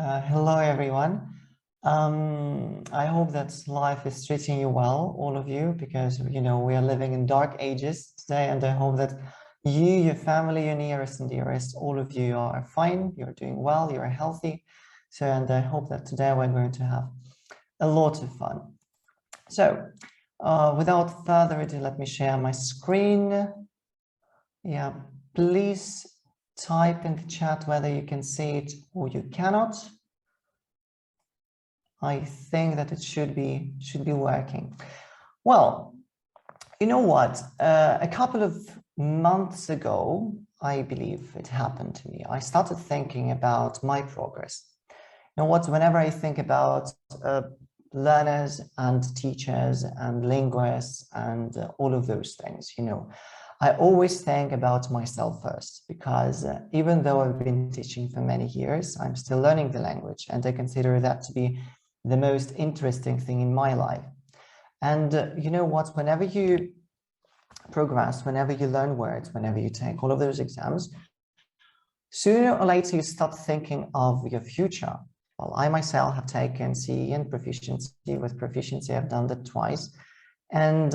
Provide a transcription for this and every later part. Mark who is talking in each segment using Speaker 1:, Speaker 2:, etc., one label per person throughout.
Speaker 1: Hello, everyone. I hope that life is treating you well, all of you, because, we are living in dark ages today, and I hope that you, your family, your nearest and dearest, all of you are fine, you're doing well, you're healthy. So, and I hope that today we're going to have a lot of fun. So, without further ado, let me share my screen. Yeah, please type in the chat whether you can see it or you cannot. I think that it should be working. Well, you know what? A couple of months ago, I believe it happened to me. I started thinking about my progress. You know what? Whenever I think about learners and teachers and linguists and all of those things, I always think about myself first, because even though I've been teaching for many years, I'm still learning the language, and I consider that to be the most interesting thing in my life. And you know what, whenever you progress, whenever you learn words, whenever you take all of those exams, sooner or later you start thinking of your future. Well, I myself have taken CE and proficiency. With proficiency, I've done that twice. And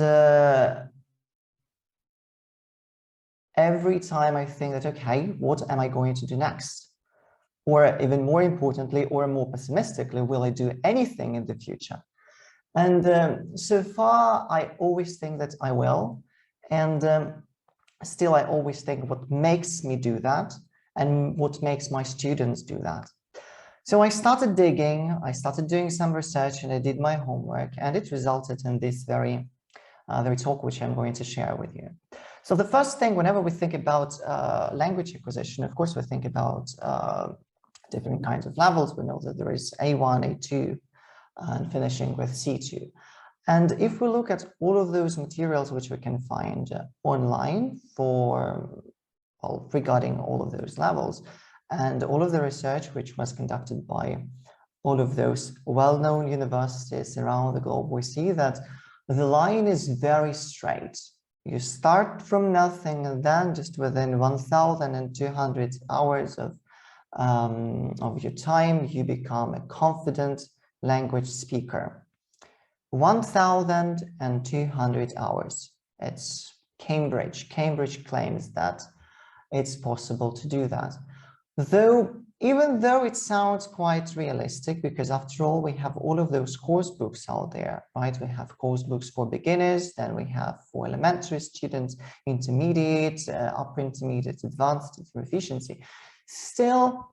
Speaker 1: every time I think that, okay, what am I going to do next? Or even more importantly, or more pessimistically, will I do anything in the future? And so far, I always think that I will. And still, I always think what makes me do that and what makes my students do that. So I started digging, I started doing some research, and I did my homework, and it resulted in this very talk, which I'm going to share with you. So the first thing, whenever we think about language acquisition, of course, we think about different kinds of levels. We know that there is A1, A2, and finishing with C2. And if we look at all of those materials which we can find online regarding all of those levels, and all of the research which was conducted by all of those well-known universities around the globe, we see that the line is very straight. You start from nothing, and then just within 1,200 hours of your time, you become a confident language speaker. 1,200 hours. It's Cambridge. Cambridge claims that it's possible to do that. Even though it sounds quite realistic, because after all, we have all of those course books out there, right? We have course books for beginners, then we have for elementary students, intermediate, upper intermediate, advanced proficiency. Still,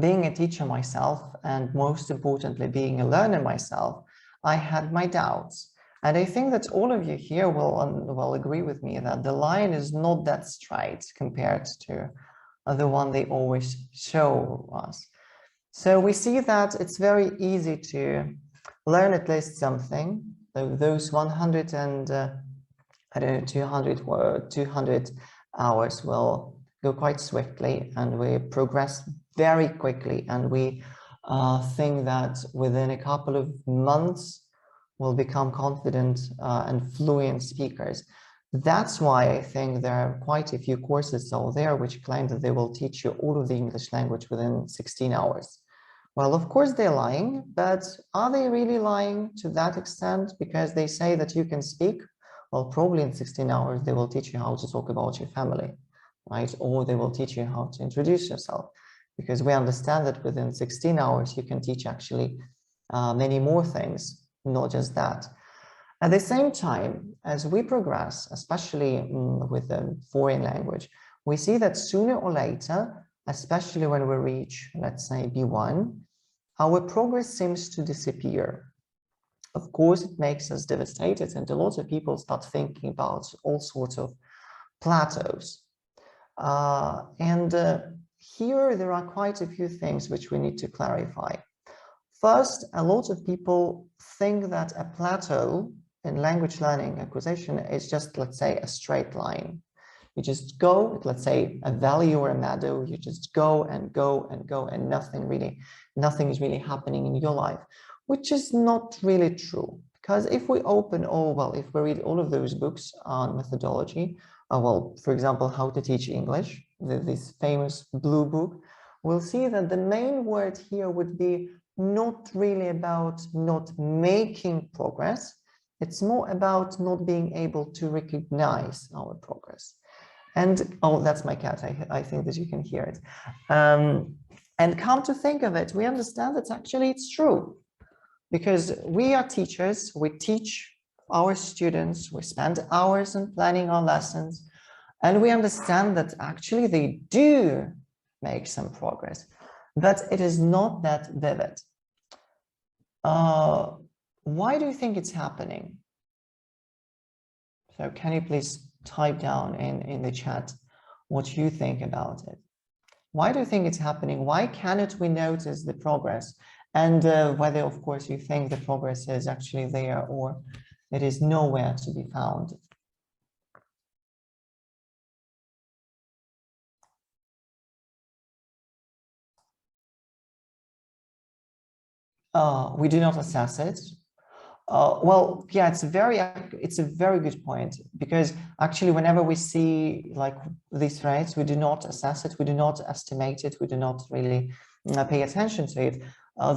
Speaker 1: being a teacher myself, and most importantly, being a learner myself, I had my doubts. And I think that all of you here will agree with me that the line is not that straight compared to the one they always show us. So we see that it's very easy to learn at least something. Those 100 and I don't know, 200 hours will go quite swiftly, and we progress very quickly, and we think that within a couple of months we'll become confident and fluent speakers. That's why I think there are quite a few courses out there which claim that they will teach you all of the English language within 16 hours. Well, of course they're lying, but are they really lying to that extent? Because they say that you can speak. Well, probably in 16 hours, they will teach you how to talk about your family, right? Or they will teach you how to introduce yourself, because we understand that within 16 hours, you can teach actually many more things, not just that. At the same time, as we progress, especially with the foreign language, we see that sooner or later, especially when we reach, let's say, B1, our progress seems to disappear. Of course, it makes us devastated, and a lot of people start thinking about all sorts of plateaus. Here there are quite a few things which we need to clarify. First, a lot of people think that a plateau in language learning acquisition is just, let's say, a straight line. You just go, let's say, a valley or a meadow, you just go and go and go, and nothing is really happening in your life, which is not really true. Because if we if we read all of those books on methodology, for example, How to Teach English, this famous blue book, we'll see that the main word here would be not really about not making progress. It's more about not being able to recognize our progress. And, oh, that's my cat. I think that you can hear it. And come to think of it, we understand that actually it's true. Because we are teachers, we teach our students, we spend hours in planning our lessons, and we understand that actually they do make some progress, but it is not that vivid. Why do you think it's happening? So can you please type down in the chat what you think about it? Why do you think it's happening? Why cannot we notice the progress? And whether, of course, you think the progress is actually there or it is nowhere to be found. We do not assess it. Well, yeah, it's a very good point, because actually whenever we see like these rates, we do not assess it, we do not estimate it, we do not really pay attention to it.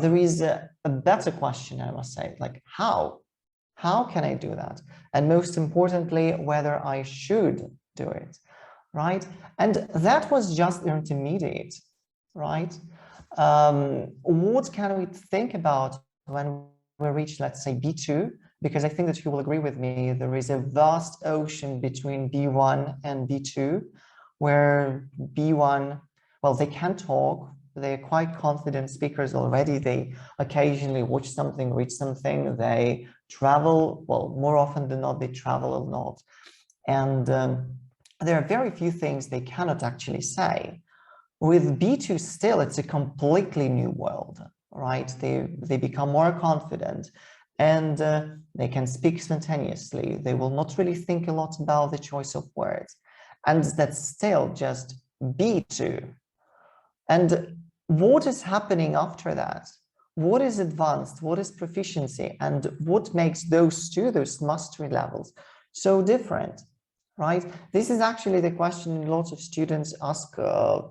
Speaker 1: There is a better question, I must say, like how can I do that? And most importantly, whether I should do it, right? And that was just intermediate, right? What can we think about when we reach, let's say, B2? Because I think that you will agree with me, there is a vast ocean between B1 and B2, where B1, well, they can talk, they're quite confident speakers already, they occasionally watch something, read something, they travel, well, more often than not, they travel a lot. And there are very few things they cannot actually say. With B2 still, it's a completely new world, right? They become more confident and they can speak spontaneously. They will not really think a lot about the choice of words. And that's still just B2. And what is happening after that? What is advanced? What is proficiency? And what makes those two, those mastery levels, so different? Right? This is actually the question lots of students ask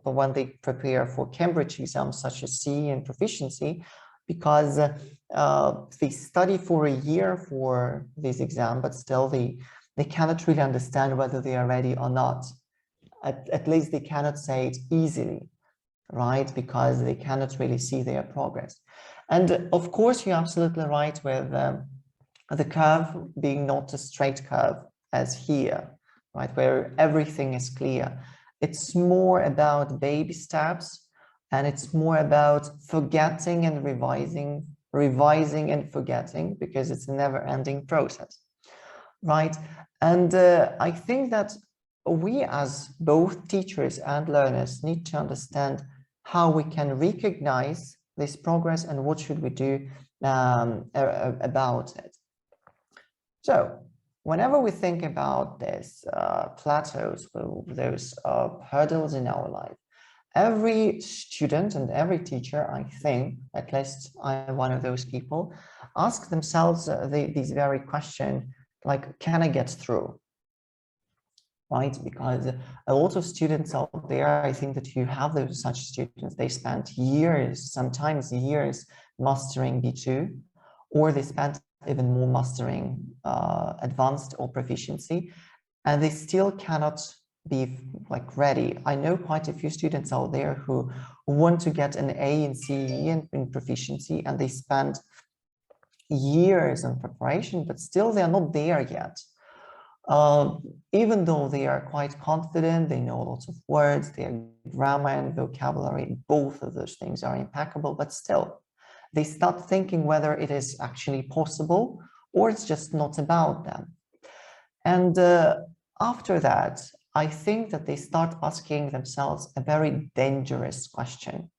Speaker 1: when they prepare for Cambridge exams such as CE and proficiency, because they study for a year for this exam, but still they cannot really understand whether they are ready or not. At least they cannot say it easily, right? Because they cannot really see their progress. And of course, you're absolutely right with the curve being not a straight curve as here, right, where everything is clear. It's more about baby steps, and it's more about forgetting and revising, revising and forgetting, because it's a never-ending process, right? And I think that we as both teachers and learners need to understand how we can recognize this progress and what should we do about it. So whenever we think about this plateaus, those hurdles in our life, every student and every teacher, I think, at least I'm one of those people, ask themselves these very question, like, can I get through? Right? Because a lot of students out there, I think that you have those such students, they spent years, sometimes years, mastering B2, or they spent even more mastering advanced or proficiency, and they still cannot be like ready. I know quite a few students out there who want to get an A in CE and in proficiency, and they spend years in preparation, but still they are not there yet. Even though they are quite confident, they know lots of words, their grammar and vocabulary, both of those things are impeccable, but still they start thinking whether it is actually possible or it's just not about them. And after that, I think that they start asking themselves a very dangerous question,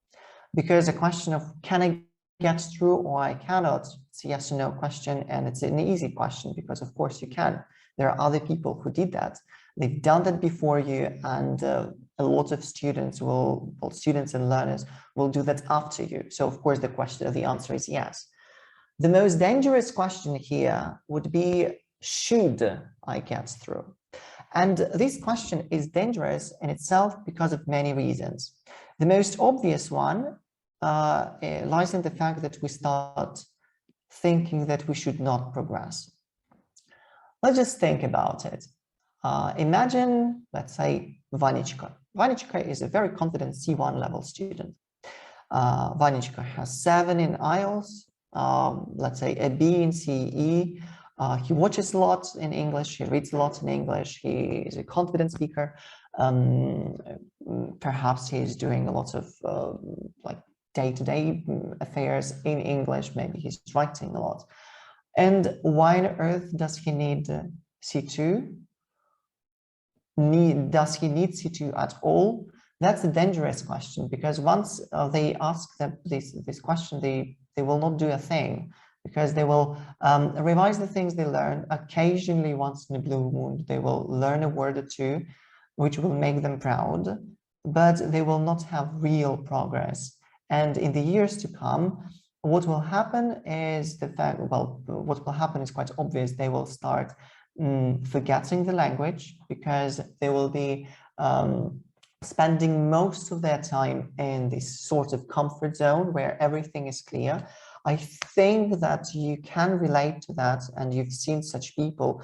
Speaker 1: because a question of can I get through or I cannot, it's a yes or no question, and it's an easy question because of course you can. There are other people who did that. They've done that before you, and a lot of students will, well, students and learners will do that after you. So of course the answer is yes. The most dangerous question here would be, should I get through? And this question is dangerous in itself because of many reasons. The most obvious one lies in the fact that we start thinking that we should not progress. Let's just think about it. Imagine, let's say, Vanichka. Vanichka is a very confident C1 level student. Vanichka has 7 in IELTS, let's say a B in CE. He watches a lot in English, he reads a lot in English, he is a confident speaker. Perhaps he's doing a lot of like day-to-day affairs in English, maybe he's writing a lot. And why on earth does he need C2? Does he need C2 at all? That's a dangerous question, because once they ask them this question, they will not do a thing, because they will revise the things they learn. Occasionally, once in a blue moon, they will learn a word or two, which will make them proud, but they will not have real progress. And in the years to come, what will happen is the fact, well, what will happen is quite obvious. They will start forgetting the language, because they will be spending most of their time in this sort of comfort zone where everything is clear. I think that you can relate to that, and you've seen such people.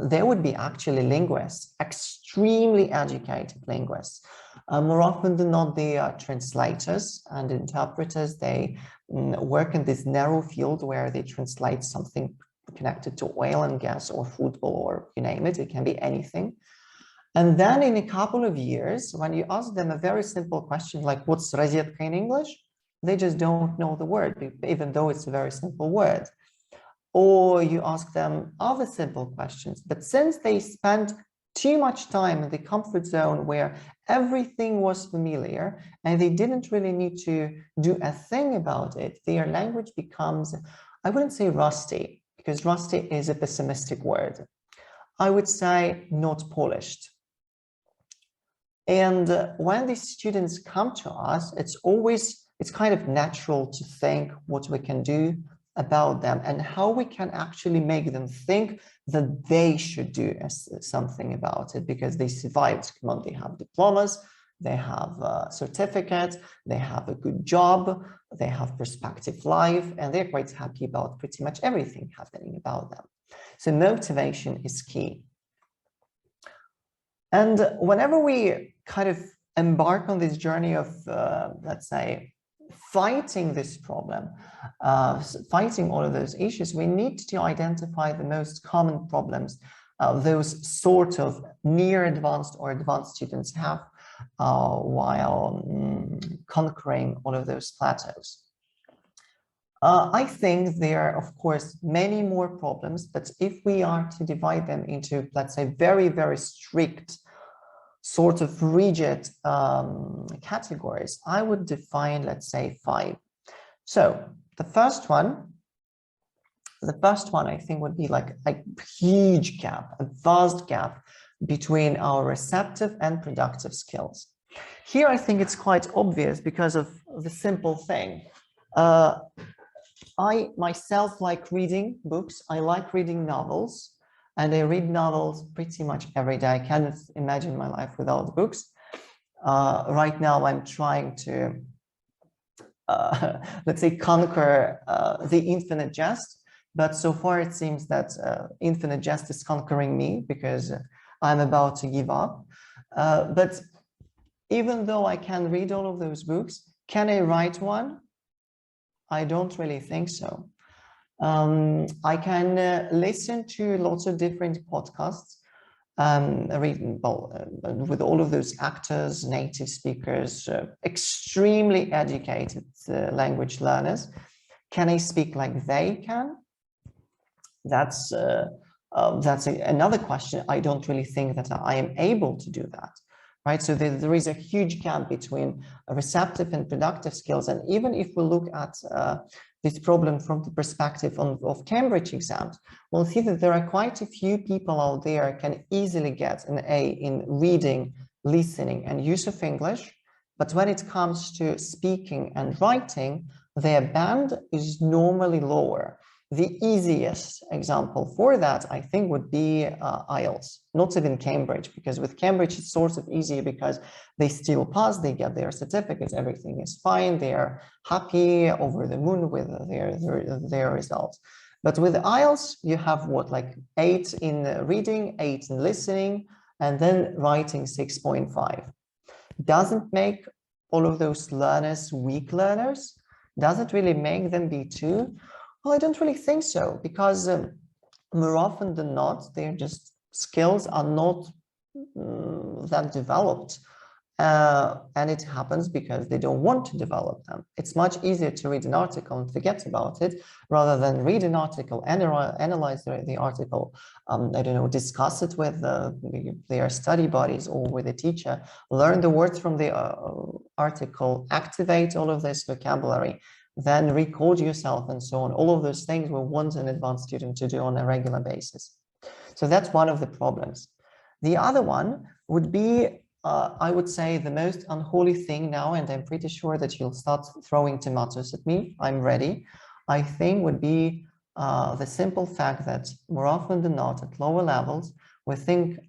Speaker 1: There would be actually linguists, extremely educated linguists. More often than not, they are translators and interpreters. They work in this narrow field where they translate something connected to oil and gas or football, or you name it, it can be anything. And then in a couple of years, when you ask them a very simple question like, what's розетка in English? They just don't know the word, even though it's a very simple word. Or you ask them other simple questions, but since they spent too much time in the comfort zone where everything was familiar and they didn't really need to do a thing about it, their language becomes, I wouldn't say rusty, because rusty is a pessimistic word. I would say not polished. And when these students come to us, it's kind of natural to think what we can do about them and how we can actually make them think that they should do something about it, because they survived. Come on, they have diplomas, they have a certificate, they have a good job, they have prospective life, and they're quite happy about pretty much everything happening about them. So motivation is key. And whenever we kind of embark on this journey of, let's say, fighting this problem, fighting all of those issues, we need to identify the most common problems those sort of near advanced or advanced students have while conquering all of those plateaus. I think there are, of course, many more problems, but if we are to divide them into, let's say, very, very strict, sort of rigid categories, I would define, let's say, 5. So the first one I think would be like a huge gap, a vast gap between our receptive and productive skills. Here, I think it's quite obvious because of the simple thing. I myself like reading books. I like reading novels, and I read novels pretty much every day. I cannot imagine my life without books. Right now, I'm trying to, let's say, conquer the infinite jest. But so far, it seems that infinite jest is conquering me because I'm about to give up. But even though I can read all of those books, can I write one? I don't really think so. I can listen to lots of different podcasts, with all of those actors, native speakers, extremely educated language learners. Can I speak like they can? That's another question. I don't really think that I am able to do that, right? So there is a huge gap between receptive and productive skills. And even if we look at this problem from the perspective of Cambridge exams, we'll see that there are quite a few people out there who can easily get an A in reading, listening, and use of English. But when it comes to speaking and writing, their band is normally lower. The easiest example for that, I think, would be IELTS, not even Cambridge, because with Cambridge, it's sort of easier because they still pass, they get their certificates, everything is fine, they are happy, over the moon with their results. But with IELTS, you have what, like 8 in reading, 8 in listening, and then writing 6.5. Doesn't make all of those learners weak learners? Does it really make them B2? Well, I don't really think so, because more often than not, their just skills are not that developed. And it happens because they don't want to develop them. It's much easier to read an article and forget about it rather than read an article, analyze the article, I don't know, discuss it with their study buddies or with a teacher, learn the words from the article, activate all of this vocabulary, then record yourself and so on. All of those things we want an advanced student to do on a regular basis. So that's one of the problems. The other one would be I would say the most unholy thing now, and I'm pretty sure that you'll start throwing tomatoes at me, I'm ready, I think would be the simple fact that more often than not at lower levels, we think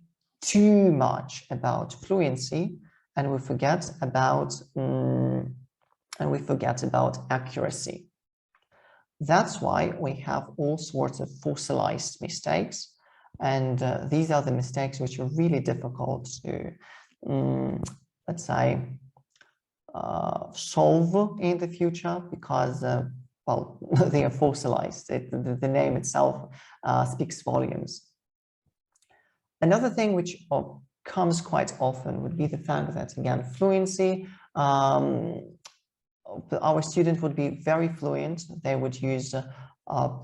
Speaker 1: too much about fluency and we forget about accuracy. That's why we have all sorts of fossilized mistakes. And these are the mistakes which are really difficult to let's say, solve in the future because, well, they are fossilized. The name itself speaks volumes. Another thing which comes quite often would be the fact that, again, fluency, our student would be very fluent. They would use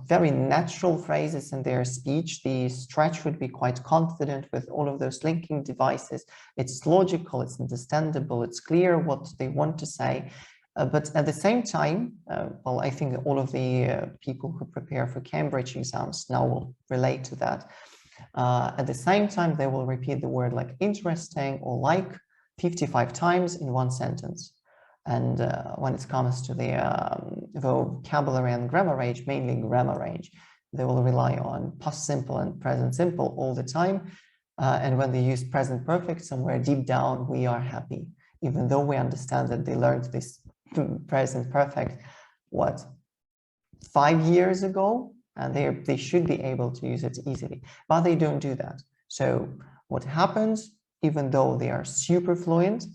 Speaker 1: very natural phrases in their speech. The stretch would be quite confident with all of those linking devices. It's logical, it's understandable, it's clear what they want to say. But at the same time, well, I think all of the people who prepare for Cambridge exams now will relate to that. At the same time, they will repeat the word like interesting or like 55 times in one sentence. And when it comes to the vocabulary and grammar range, mainly grammar range, they will rely on past simple and present simple all the time. And when they use present perfect, somewhere deep down, we are happy, even though we understand that they learned this present perfect, what, 5 years ago, and they should be able to use it easily, but they don't do that. So what happens, even though they are super fluent,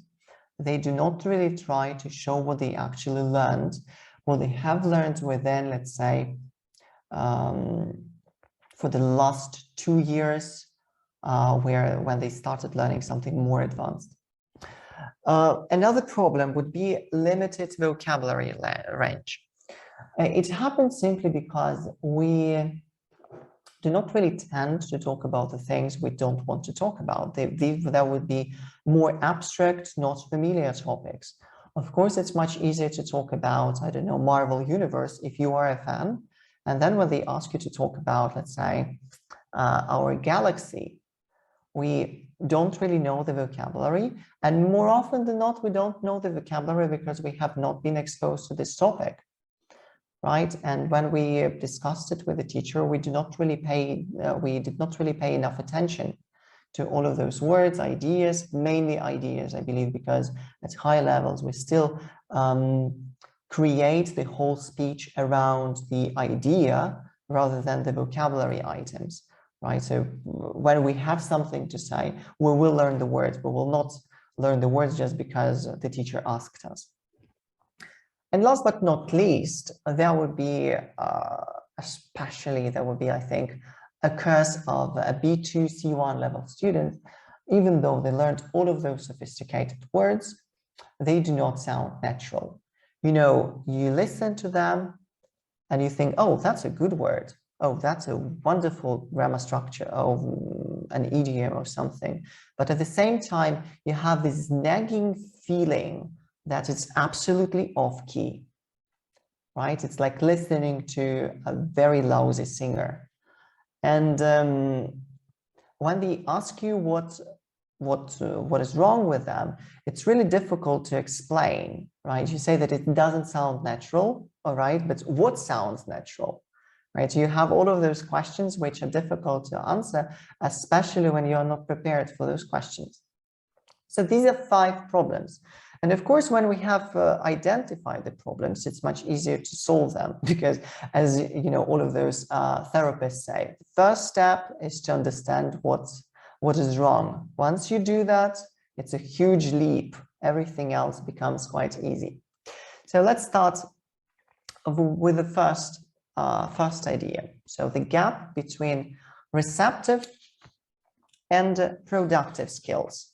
Speaker 1: they do not really try to show what they actually learned, what they have learned within, let's say, for the last 2 years, when they started learning something more advanced. Another problem would be limited vocabulary range. It happens simply because we do not really tend to talk about the things we don't want to talk about. That would be more abstract, not familiar topics. Of course, it's much easier to talk about, I don't know, Marvel Universe if you are a fan. And then when they ask you to talk about, let's say, our galaxy, we don't really know the vocabulary. And more often than not, we don't know the vocabulary because we have not been exposed to this topic. Right, and when we discussed it with the teacher, we did not really pay enough attention to all of those words, ideas, mainly ideas, I believe, because at high levels we still create the whole speech around the idea rather than the vocabulary items. Right, so when we have something to say, we will learn the words. We will not learn the words just because the teacher asked us. And last but not least, there would be, I think, a curse of a B2, C1 level student. Even though they learned all of those sophisticated words, they do not sound natural. You know, you listen to them and you think, oh, that's a good word. Oh, that's a wonderful grammar structure of an idiom or something. But at the same time, you have this nagging feeling that it's absolutely off key, right? It's like listening to a very lousy singer. And when they ask you what is wrong with them, it's really difficult to explain, right? You say that it doesn't sound natural, all right, but what sounds natural, right? You have all of those questions which are difficult to answer, especially when you're not prepared for those questions. So these are 5 problems. And of course, when we have identified the problems, it's much easier to solve them because, as you know, all of those therapists say, the first step is to understand what is wrong. Once you do that, it's a huge leap. Everything else becomes quite easy. So let's start with the first idea. So the gap between receptive and productive skills.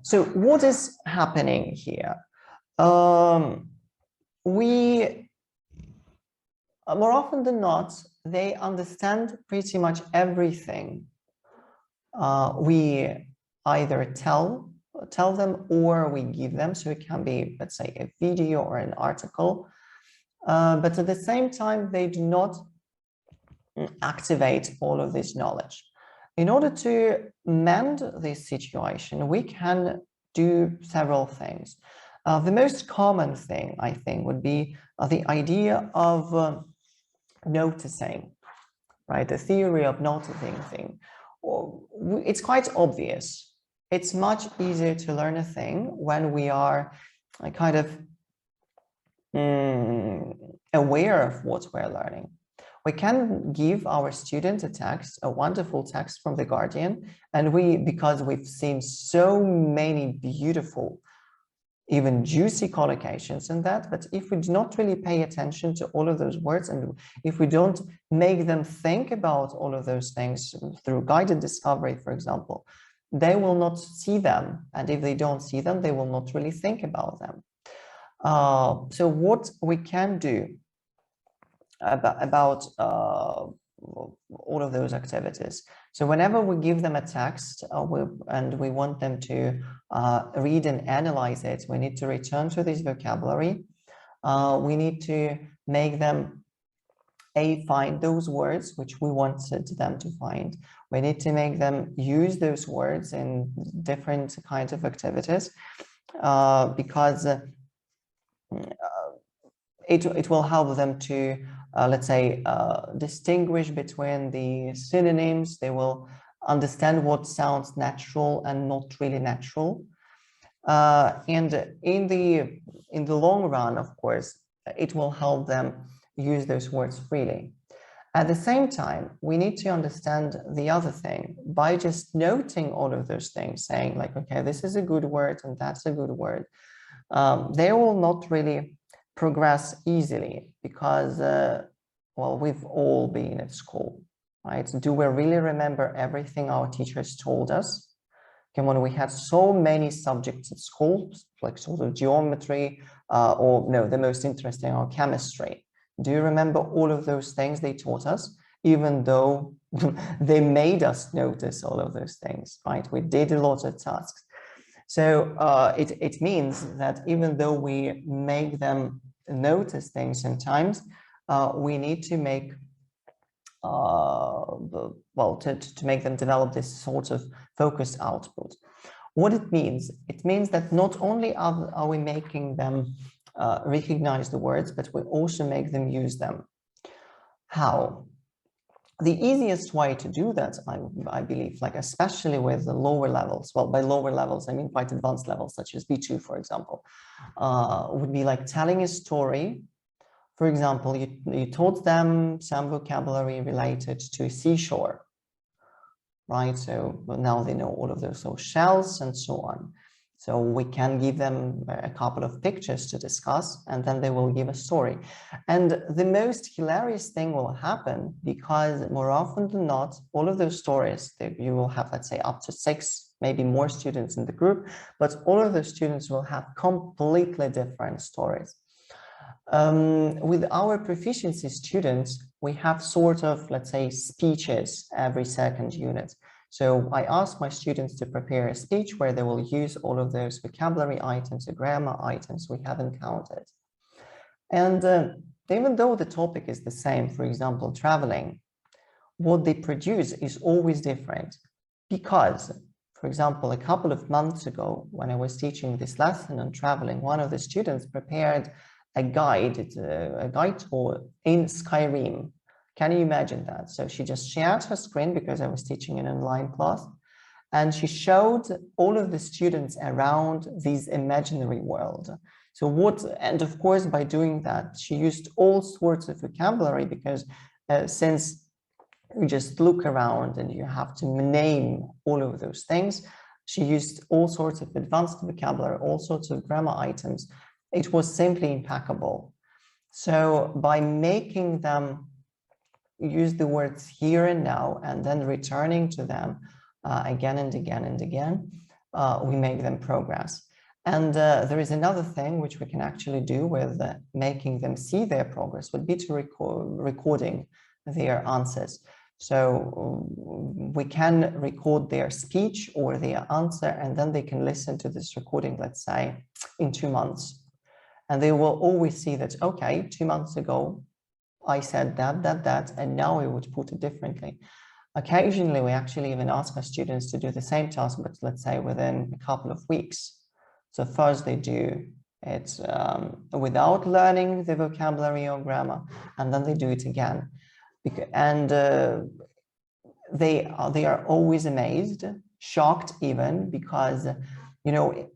Speaker 1: So what is happening here? We, more often than not, they understand pretty much everything. We either tell them or we give them. So it can be, let's say, a video or an article. But at the same time, they do not activate all of this knowledge. In order to mend this situation, we can do several things. The most common thing, I think, would be the idea of noticing, right? The theory of noticing thing. It's quite obvious. It's much easier to learn a thing when we are kind of aware of what we're learning. We can give our student a text, a wonderful text from The Guardian, and because we've seen so many beautiful, even juicy collocations in that, but if we do not really pay attention to all of those words, and if we don't make them think about all of those things through guided discovery, for example, they will not see them. And if they don't see them, they will not really think about them. So what we can do about all of those activities. So whenever we give them a text and we want them to read and analyze it, we need to return to this vocabulary. We need to make them find those words which we wanted them to find. We need to make them use those words in different kinds of activities because it will help them to let's say, distinguish between the synonyms. They will understand what sounds natural and not really natural. And in the long run, of course, it will help them use those words freely. At the same time, we need to understand the other thing by just noting all of those things, saying like, okay, this is a good word and that's a good word. They will not really progress easily because, well, we've all been at school, right? Do we really remember everything our teachers told us? And when we had so many subjects at school, like sort of geometry, or no, the most interesting, our chemistry. Do you remember all of those things they taught us, even though they made us notice all of those things, right? We did a lot of tasks. So it means that even though we make them notice things sometimes, we need to make well, to make them develop this sort of focused output. What it means that not only are we making them recognize the words, but we also make them use them. How? The easiest way to do that, I believe, like especially with the lower levels, well, by lower levels, I mean quite advanced levels, such as B2, for example, would be like telling a story. For example, you taught them some vocabulary related to a seashore, right? So now they know all of those shells and so on. So we can give them a couple of pictures to discuss, and then they will give a story. And the most hilarious thing will happen because more often than not, all of those stories, you will have, let's say, up to 6, maybe more students in the group, but all of those students will have completely different stories. With our proficiency students, we have sort of, let's say, speeches every second unit. So I ask my students to prepare a speech where they will use all of those vocabulary items, the grammar items we have encountered. And even though the topic is the same, for example, traveling, what they produce is always different. Because, for example, a couple of months ago, when I was teaching this lesson on traveling, one of the students prepared a guide tour in Skyrim. Can you imagine that? So she just shared her screen because I was teaching an online class, and she showed all of the students around this imaginary world. So and of course, by doing that, she used all sorts of vocabulary because since you just look around and you have to name all of those things, she used all sorts of advanced vocabulary, all sorts of grammar items. It was simply impeccable. So by making them use the words here and now and then returning to them again and again and again, we make them progress. And there is another thing which we can actually do with making them see their progress, would be to recording their answers. So we can record their speech or their answer, and then they can listen to this recording, let's say, in 2 months. And they will always see that, okay, 2 months ago, I said that, and now I would put it differently. Occasionally, we actually even ask our students to do the same task, but let's say within a couple of weeks. So first they do it without learning the vocabulary or grammar, and then they do it again. And they are always amazed, shocked even, because, you know,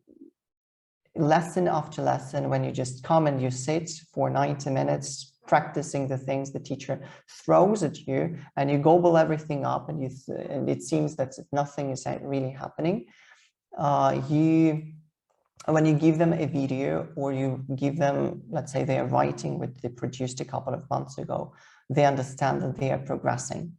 Speaker 1: lesson after lesson, when you just come and you sit for 90 minutes practicing the things the teacher throws at you, and you gobble everything up, and it seems that nothing is really happening. When you give them a video, or you give them, let's say, they are writing what they produced a couple of months ago, they understand that they are progressing.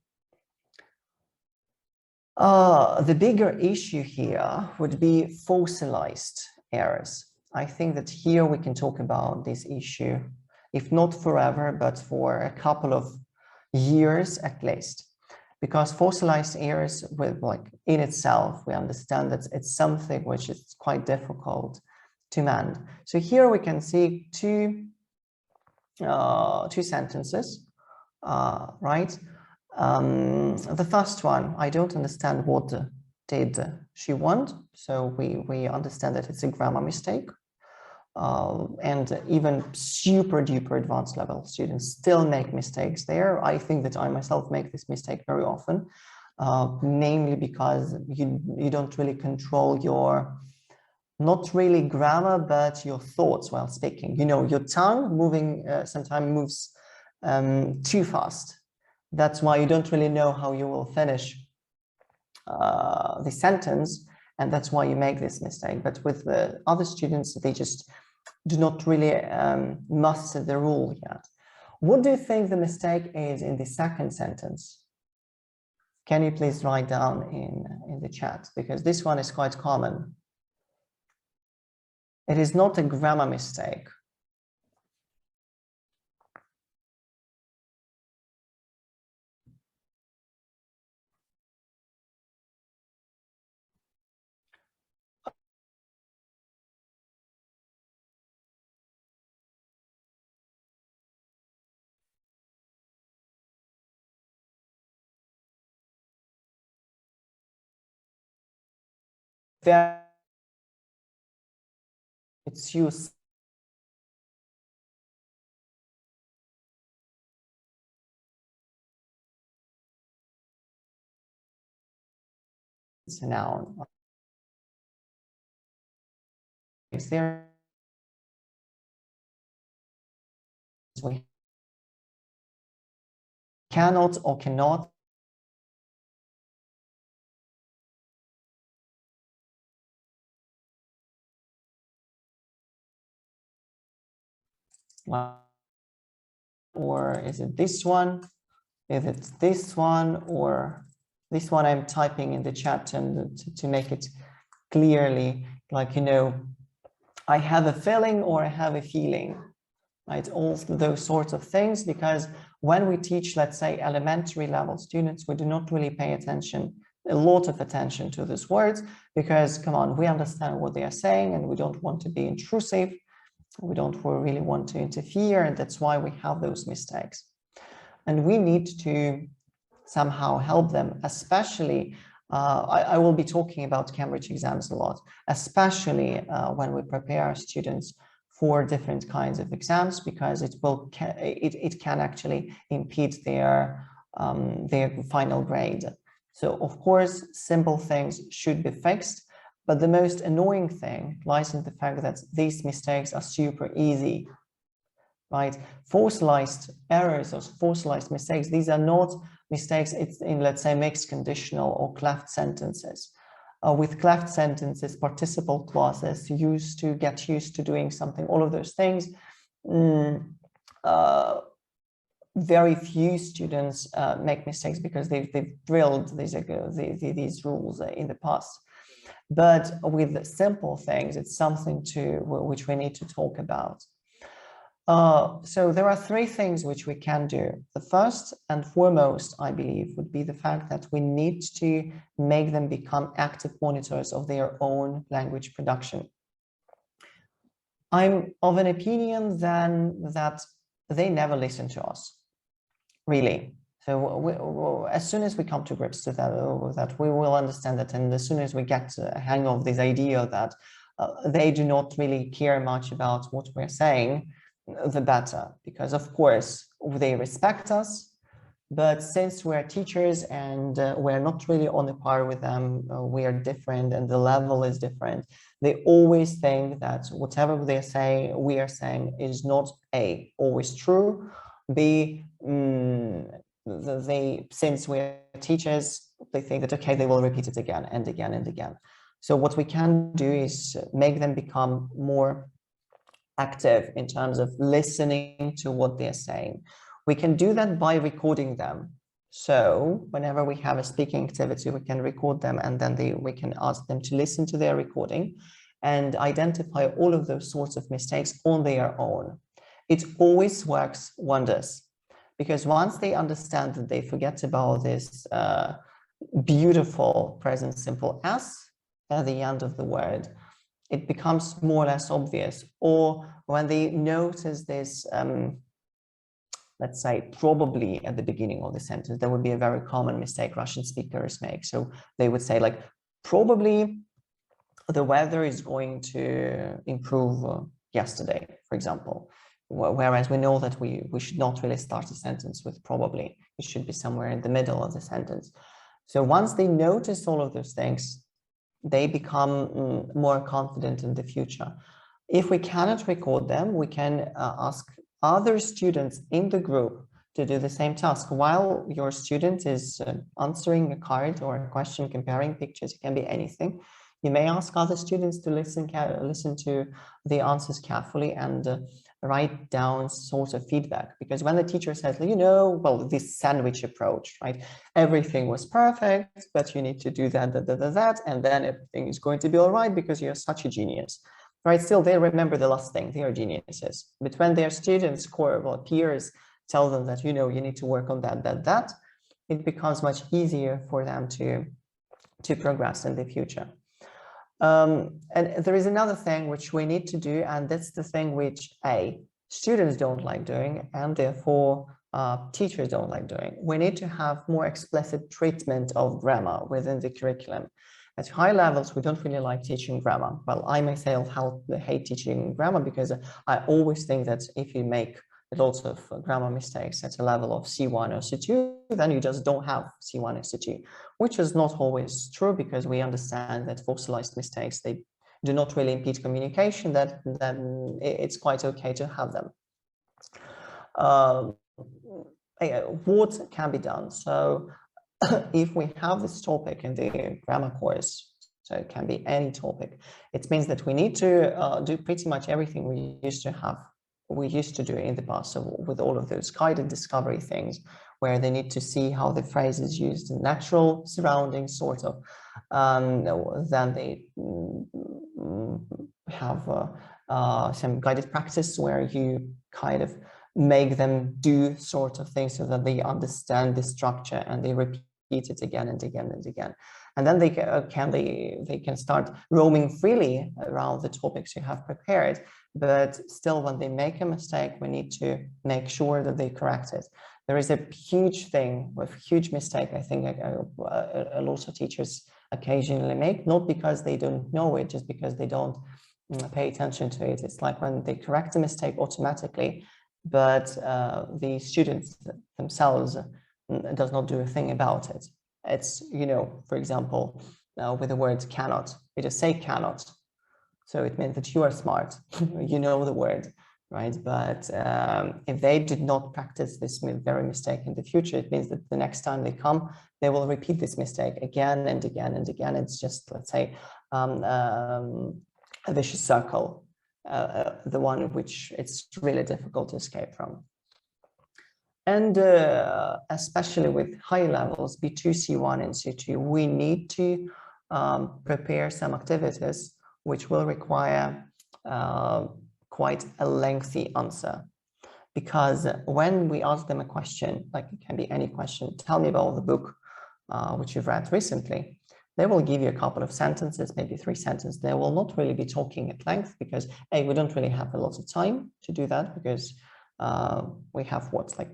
Speaker 1: The bigger issue here would be fossilized errors. I think that here we can talk about this issue, if not forever, but for a couple of years at least. Because fossilized errors, in itself, we understand that it's something which is quite difficult to mend. So here we can see two sentences, right? The first one, I don't understand what did she want. So we understand that it's a grammar mistake. And even super duper advanced level students still make mistakes there. I think that I myself make this mistake very often, namely because you don't really control your, not really grammar, but your thoughts while speaking. You know, your tongue moving sometimes moves too fast. That's why you don't really know how you will finish the sentence, and that's why you make this mistake. But with the other students, they just do not really master the rule yet. What do you think the mistake is in the second sentence? Can you please write down in the chat? Because this one is quite common. It is not a grammar mistake. It's used as a noun. Is there we cannot or cannot or is it this one? If it's this one or this one, I'm typing in the chat and to make it clearly, like, you know, I have a feeling or I have a feeling, right? All those sorts of things, because when we teach, let's say, elementary level students, we do not really pay a lot of attention to these words, because, come on, we understand what they are saying and we don't want to be intrusive. We don't really want to interfere, and that's why we have those mistakes. And we need to somehow help them, especially, I will be talking about Cambridge exams a lot, especially when we prepare our students for different kinds of exams, because it can actually impede their final grade. So of course, simple things should be fixed, but the most annoying thing lies in the fact that these mistakes are super easy, right? Fossilized errors or fossilized mistakes, these are not mistakes in, let's say, mixed conditional or cleft sentences. With cleft sentences, participle clauses, get used to doing something, all of those things. Very few students make mistakes because they've drilled these rules in the past. But with simple things, it's something which we need to talk about. So there are three things which we can do. The first and foremost, I believe, would be the fact that we need to make them become active monitors of their own language production. I'm of an opinion then that they never listen to us, really. So as soon as we come to grips to that we will understand that, and as soon as we get a hang of this idea that they do not really care much about what we're saying, the better, because of course they respect us, but since we're teachers and we're not really on a par with them, we are different and the level is different, they always think that whatever they say, we are saying is not A, always true, B, since we're teachers, they think that, okay, they will repeat it again and again and again. So what we can do is make them become more active in terms of listening to what they're saying. We can do that by recording them. So whenever we have a speaking activity, we can record them, and then we can ask them to listen to their recording and identify all of those sorts of mistakes on their own. It always works wonders, because once they understand that they forget about this beautiful present simple S at the end of the word, it becomes more or less obvious. Or when they notice this, let's say, probably at the beginning of the sentence, that would be a very common mistake Russian speakers make. So they would say, like, probably the weather is going to improve yesterday, for example. Whereas we know that we should not really start a sentence with probably. It should be somewhere in the middle of the sentence. So once they notice all of those things, they become more confident in the future. If we cannot record them, we can ask other students in the group to do the same task. While your student is answering a card or a question, comparing pictures, it can be anything. You may ask other students to listen to the answers carefully and write down sort of feedback. Because when the teacher says, well, this sandwich approach, right? Everything was perfect, but you need to do that, and then everything is going to be all right because you're such a genius, right? Still, they remember the last thing, they are geniuses. But when their students, peers, tell them that, you need to work on that, it becomes much easier for them to progress in the future. And there is another thing which we need to do, and that's the thing which students don't like doing, and therefore teachers don't like doing. We need to have more explicit treatment of grammar within the curriculum. At high levels, we don't really like teaching grammar. Well, I myself hate teaching grammar because I always think that if you make lots of grammar mistakes at a level of C1 or C2, then you just don't have C1 or C2, which is not always true, because we understand that fossilized mistakes, they do not really impede communication, that then it's quite okay to have them. What can be done? So if we have this topic in the grammar course, so it can be any topic, it means that we need to do pretty much everything we used to do in the past. So with all of those guided discovery things, where they need to see how the phrase is used in natural surroundings, sort of, then they have some guided practice where you kind of make them do sort of things so that they understand the structure and they repeat it again and again and again. And then they can start roaming freely around the topics you have prepared. But still, when they make a mistake, we need to make sure that they correct it. There is a huge thing with huge mistake, I think a lot of teachers occasionally make, not because they don't know it, just because they don't pay attention to it. It's like when they correct a mistake automatically, but the students themselves does not do a thing about it. It's, you know, for example, with the word cannot, we just say cannot. So it means that you are smart, you know the word, right? But if they did not practice this very mistake in the future, it means that the next time they come, they will repeat this mistake again and again and again. It's just, let's say, a vicious circle, the one which it's really difficult to escape from. And especially with high levels, B2, C1, and C2, we need to prepare some activities which will require quite a lengthy answer. Because when we ask them a question, like it can be any question, tell me about the book which you've read recently, they will give you a couple of sentences, maybe 3 sentences. They will not really be talking at length because, A, we don't really have a lot of time to do that because we have what's like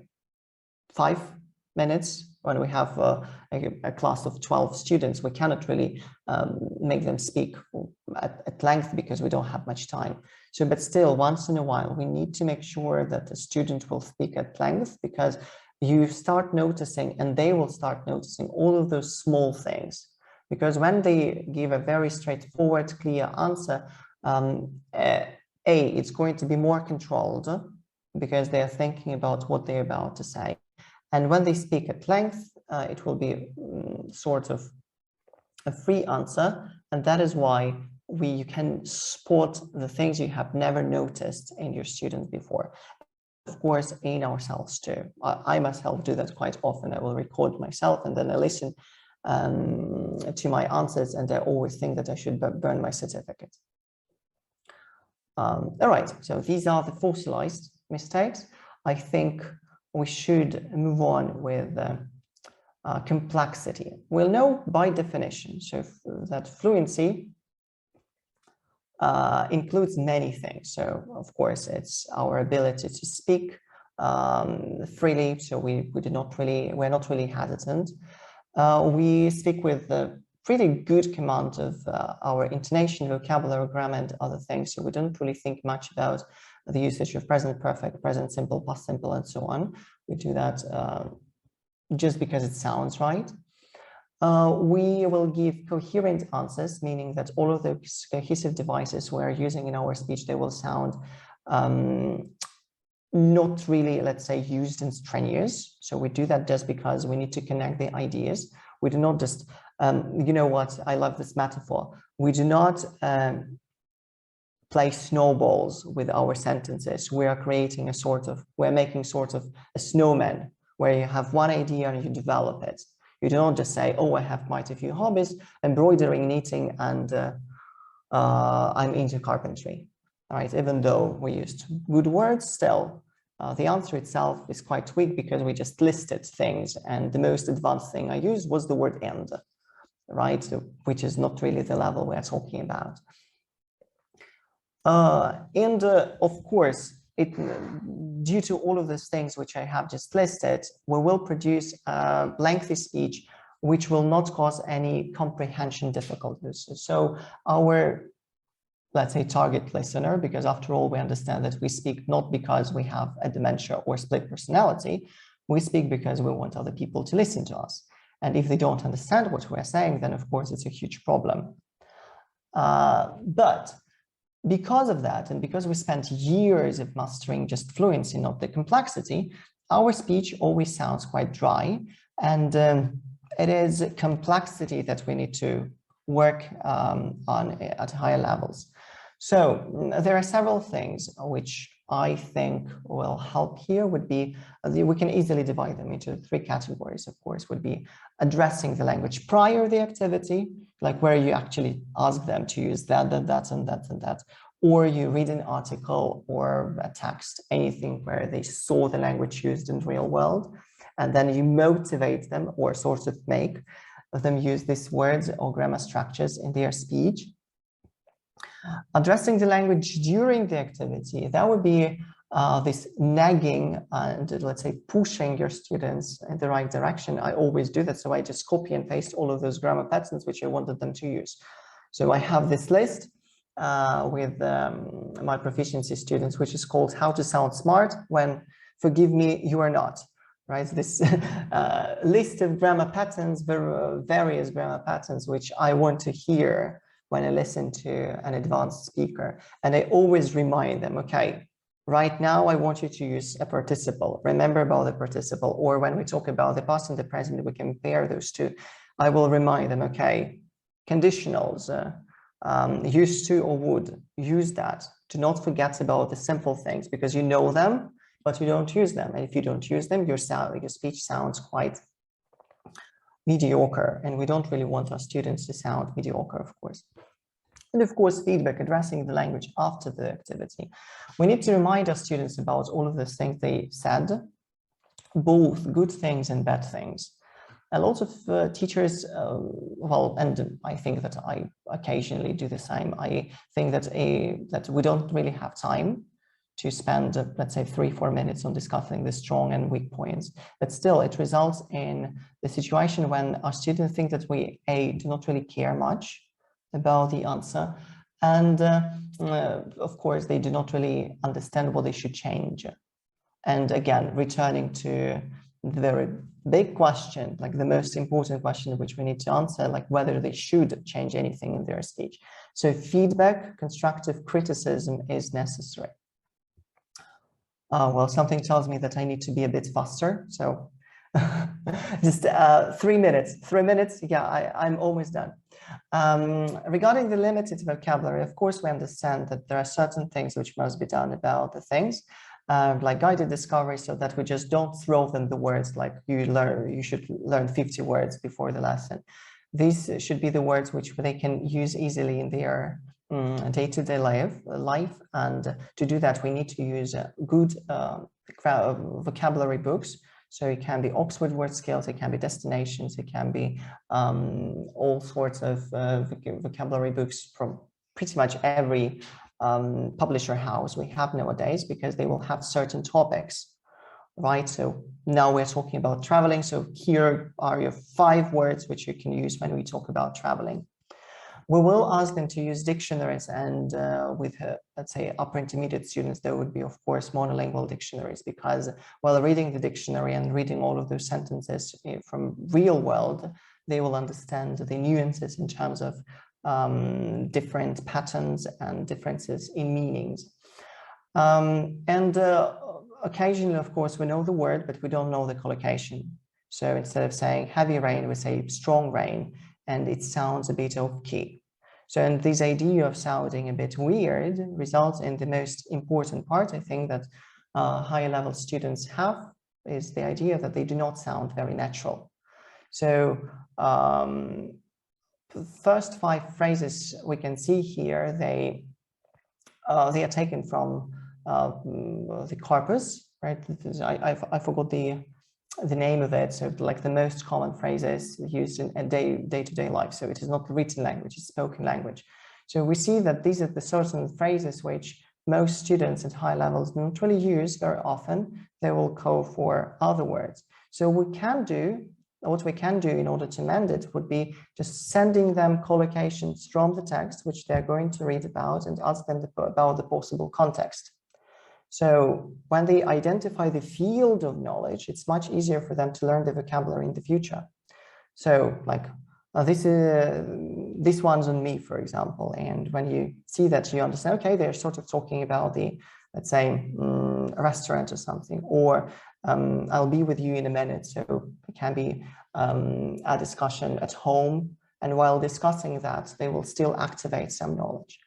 Speaker 1: 5 minutes. When we have a class of 12 students, we cannot really make them speak at length because we don't have much time. So, but still, once in a while, we need to make sure that the student will speak at length, because you start noticing, and they will start noticing, all of those small things. Because when they give a very straightforward, clear answer, it's going to be more controlled because they are thinking about what they're about to say. And when they speak at length, it will be sort of a free answer. And that is why you can spot the things you have never noticed in your students before. Of course, in ourselves too. I myself do that quite often. I will record myself and then I listen to my answers, and I always think that I should burn my certificate. All right, so these are the fossilized mistakes. I think we should move on with complexity. We'll know by definition so that fluency includes many things. So of course, it's our ability to speak freely. So we're not really hesitant. We speak with a pretty good command of our intonation, vocabulary, grammar, and other things. So we don't really think much about the usage of present perfect, present simple, past simple, and so on. We do that just because it sounds right. We will give coherent answers, meaning that all of the cohesive devices we're using in our speech, they will sound not really, let's say, used and strenuous. So we do that just because we need to connect the ideas. We do not just, you know what, I love this metaphor. We do not play snowballs with our sentences. We are creating we're making sort of a snowman where you have one idea and you develop it. You do not just say, oh, I have quite a few hobbies, embroidering, knitting, and I'm into carpentry. All right, even though we used good words, still, the answer itself is quite weak because we just listed things, and the most advanced thing I used was the word "and," right? Which is not really the level we're talking about. Of course, due to all of these things which I have just listed, we will produce a lengthy speech which will not cause any comprehension difficulties. So our, let's say, target listener, because after all, we understand that we speak not because we have a dementia or split personality, we speak because we want other people to listen to us. And if they don't understand what we're saying, then of course it's a huge problem. But because of that, and because we spent years of mastering just fluency, not the complexity, our speech always sounds quite dry. And it is complexity that we need to work on at higher levels. So there are several things which I think will help here. Would be, we can easily divide them into 3 categories, of course, would be addressing the language prior to the activity, like where you actually ask them to use that, and that, or you read an article or a text, anything where they saw the language used in the real world, and then you motivate them or sort of make them use these words or grammar structures in their speech. Addressing the language during the activity, that would be this nagging and, let's say, pushing your students in the right direction. I always do that, so I just copy and paste all of those grammar patterns which I wanted them to use. So I have this list, with my proficiency students, which is called How to Sound Smart When, Forgive Me, You Are Not. Right, this list of grammar patterns, various grammar patterns, which I want to hear when I listen to an advanced speaker. And I always remind them, okay, right now I want you to use a participle. Remember about the participle. Or when we talk about the past and the present, we compare those two. I will remind them, okay, conditionals, used to or would, use that. Do not forget about the simple things because you know them, but you don't use them. And if you don't use them, your speech sounds quite mediocre. And we don't really want our students to sound mediocre, of course. And of course, feedback, addressing the language after the activity. We need to remind our students about all of those things they said, both good things and bad things. A lot of teachers, well, and I think that I occasionally do the same. I think that that we don't really have time to spend, let's say, 3-4 minutes on discussing the strong and weak points. But still, it results in the situation when our students think that we, do not really care much about the answer. And of course, they do not really understand what they should change. And again, returning to the very big question, like the most important question which we need to answer, like whether they should change anything in their speech. So feedback, constructive criticism is necessary. Well, something tells me that I need to be a bit faster. So just 3 minutes, 3 minutes. Yeah, I'm almost done. Regarding the limited vocabulary, of course, we understand that there are certain things which must be done about the things, like guided discovery, so that we just don't throw them the words like you should learn 50 words before the lesson. These should be the words which they can use easily in their day-to-day life, and to do that we need to use good vocabulary books. So it can be Oxford word skills, it can be destinations, it can be all sorts of vocabulary books from pretty much every publisher house we have nowadays, because they will have certain topics, right? So now we're talking about traveling. So here are your 5 words which you can use when we talk about traveling. We will ask them to use dictionaries, and with, let's say, upper intermediate students, there would be, of course, monolingual dictionaries, because while reading the dictionary and reading all of those sentences from real world, they will understand the nuances in terms of different patterns and differences in meanings. Occasionally, of course, we know the word, but we don't know the collocation. So instead of saying heavy rain, we say strong rain, and it sounds a bit off key. So, and this idea of sounding a bit weird results in the most important part, I think, that higher level students have, is the idea that they do not sound very natural. So the first 5 phrases we can see here, they are taken from the corpus, right? I forgot the name of it. So like the most common phrases used in a day-to-day life. So it is not written language, it's spoken language. So we see that these are the certain phrases which most students at high levels don't really use very often. They will go for other words. So what we can do in order to mend it would be just sending them collocations from the text, which they're going to read about, and ask them about the possible context. So when they identify the field of knowledge, it's much easier for them to learn the vocabulary in the future. So like this one's on me, for example. And when you see that, you understand, okay, they're sort of talking about the, let's say, a restaurant or something, or I'll be with you in a minute. So it can be a discussion at home. And while discussing that, they will still activate some knowledge.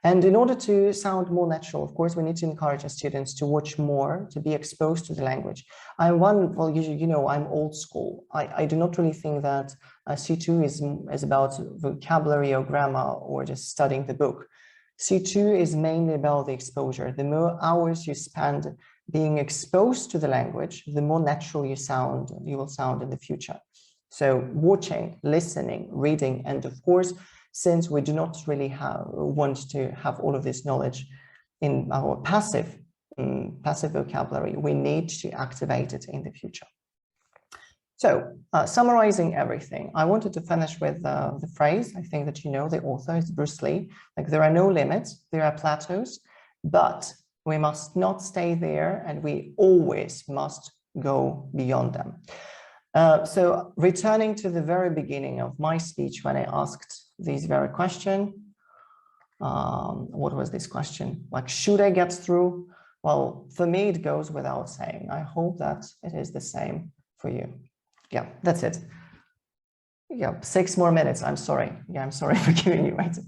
Speaker 1: And in order to sound more natural, of course, we need to encourage our students to watch more, to be exposed to the language. Well, usually, you know, I'm old school. I do not really think that C2 is about vocabulary or grammar or just studying the book. C2 is mainly about the exposure. The more hours you spend being exposed to the language, the more natural you will sound in the future. So watching, listening, reading, and of course, since we do not really want to have all of this knowledge in our passive vocabulary, we need to activate it in the future. So summarizing everything, I wanted to finish with the phrase, I think that you know the author is Bruce Lee, like there are no limits, there are plateaus, but we must not stay there and we always must go beyond them. So returning to the very beginning of my speech when I asked this very question, what was this question? Like, should I get through? Well, for me, it goes without saying. I hope that it is the same for you. Yeah, that's it. Yeah, 6 more minutes. I'm sorry. Yeah, I'm sorry for giving you waiting.